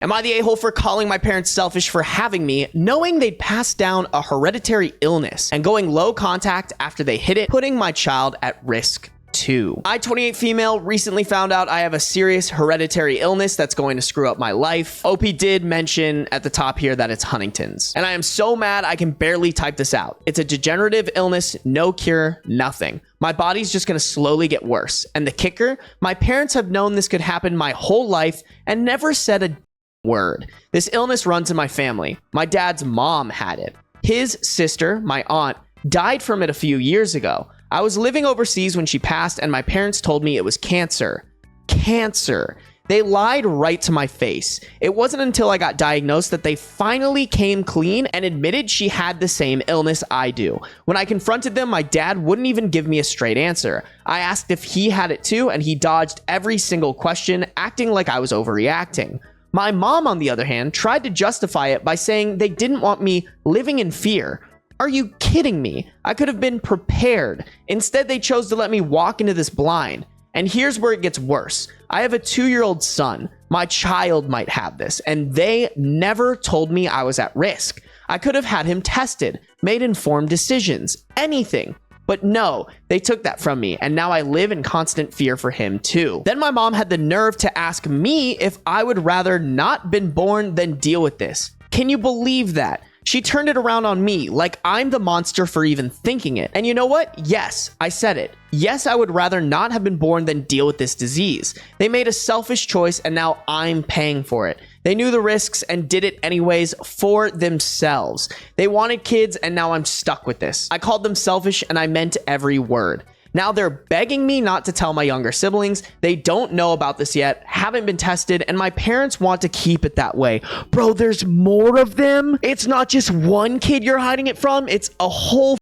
Am I the a-hole for calling my parents selfish for having me, knowing they'd pass down a hereditary illness and going low contact after they hit it, putting my child at risk too? I, 28 female, recently found out I have a serious hereditary illness that's going to screw up my life. OP did mention at the top here that it's Huntington's. And I am so mad I can barely type this out. It's a degenerative illness, no cure, nothing. My body's just gonna slowly get worse. And the kicker, my parents have known this could happen my whole life and never said a word. This illness runs in my family. My dad's mom had it. His sister, my aunt, died from it a few years ago. I was living overseas when she passed, and my parents told me it was cancer. Cancer. They lied right to my face. It wasn't until I got diagnosed that they finally came clean and admitted she had the same illness I do. When I confronted them, my dad wouldn't even give me a straight answer. I asked if he had it too, and he dodged every single question, acting like I was overreacting. My mom, on the other hand, tried to justify it by saying they didn't want me living in fear. Are you kidding me? I could have been prepared. Instead, they chose to let me walk into this blind. And here's where it gets worse. I have a 2-year-old son. My child might have this, and they never told me I was at risk. I could have had him tested, made informed decisions, anything. But no, they took that from me, and now I live in constant fear for him too. Then my mom had the nerve to ask me if I would rather not been born than deal with this. Can you believe that? She turned it around on me, like I'm the monster for even thinking it. And you know what? Yes, I said it. Yes, I would rather not have been born than deal with this disease. They made a selfish choice, and now I'm paying for it. They knew the risks and did it anyways for themselves. They wanted kids, and now I'm stuck with this. I called them selfish, and I meant every word. Now they're begging me not to tell my younger siblings. They don't know about this yet, haven't been tested, and my parents want to keep it that way. Bro, there's more of them. It's not just one kid you're hiding it from. It's a whole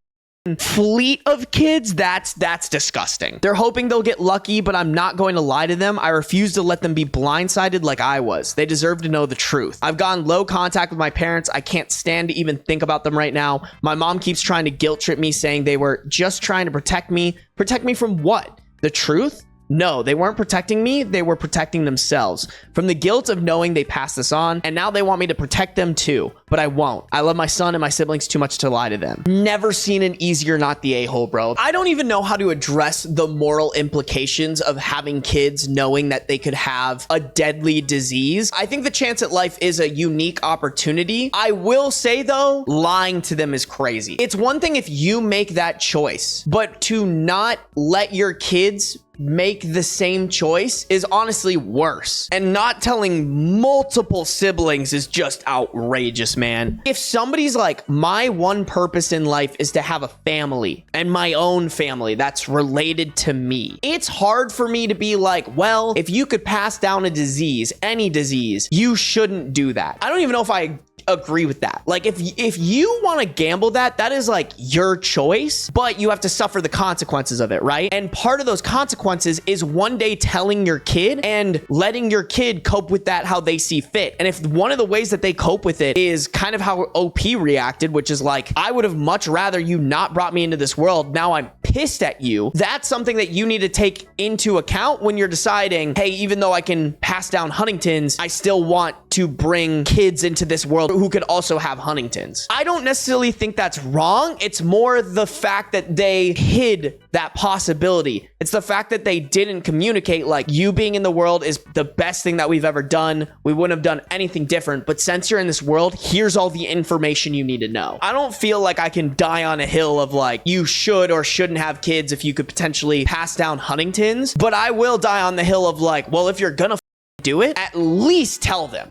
fleet of kids. That's disgusting. They're hoping they'll get lucky, but I'm not going to lie to them. I refuse to let them be blindsided like I was. They deserve to know the truth. I've gone low contact with my parents. I can't stand to even think about them right now. My mom keeps trying to guilt trip me, saying they were just trying to protect me. Protect me from what? The truth? No, they weren't protecting me. They were protecting themselves from the guilt of knowing they passed this on. And now they want me to protect them too, but I won't. I love my son and my siblings too much to lie to them. Never seen an easier not the a-hole, bro. I don't even know how to address the moral implications of having kids knowing that they could have a deadly disease. I think the chance at life is a unique opportunity. I will say though, lying to them is crazy. It's one thing if you make that choice, but to not let your kids make the same choice is honestly worse. And not telling multiple siblings is just outrageous, man. If somebody's like, my one purpose in life is to have a family and my own family that's related to me, it's hard for me to be like, well, if you could pass down a disease, any disease, you shouldn't do that. I don't even know if I agree with that. Like if you want to gamble that is like your choice, but you have to suffer the consequences of it, right? And part of those consequences is one day telling your kid and letting your kid cope with that how they see fit. And if one of the ways that they cope with it is kind of how OP reacted, which is like, I would have much rather you not brought me into this world. Now I'm pissed at you. That's something that you need to take into account when you're deciding, hey, even though I can pass down Huntington's, I still want to bring kids into this world who could also have Huntington's. I don't necessarily think that's wrong. It's more the fact that they hid that possibility. It's the fact that they didn't communicate like, you being in the world is the best thing that we've ever done. We wouldn't have done anything different, but since you're in this world, here's all the information you need to know. I don't feel like I can die on a hill of like, you should or shouldn't have kids if you could potentially pass down Huntington's, but I will die on the hill of like, well, if you're gonna do it, at least tell them.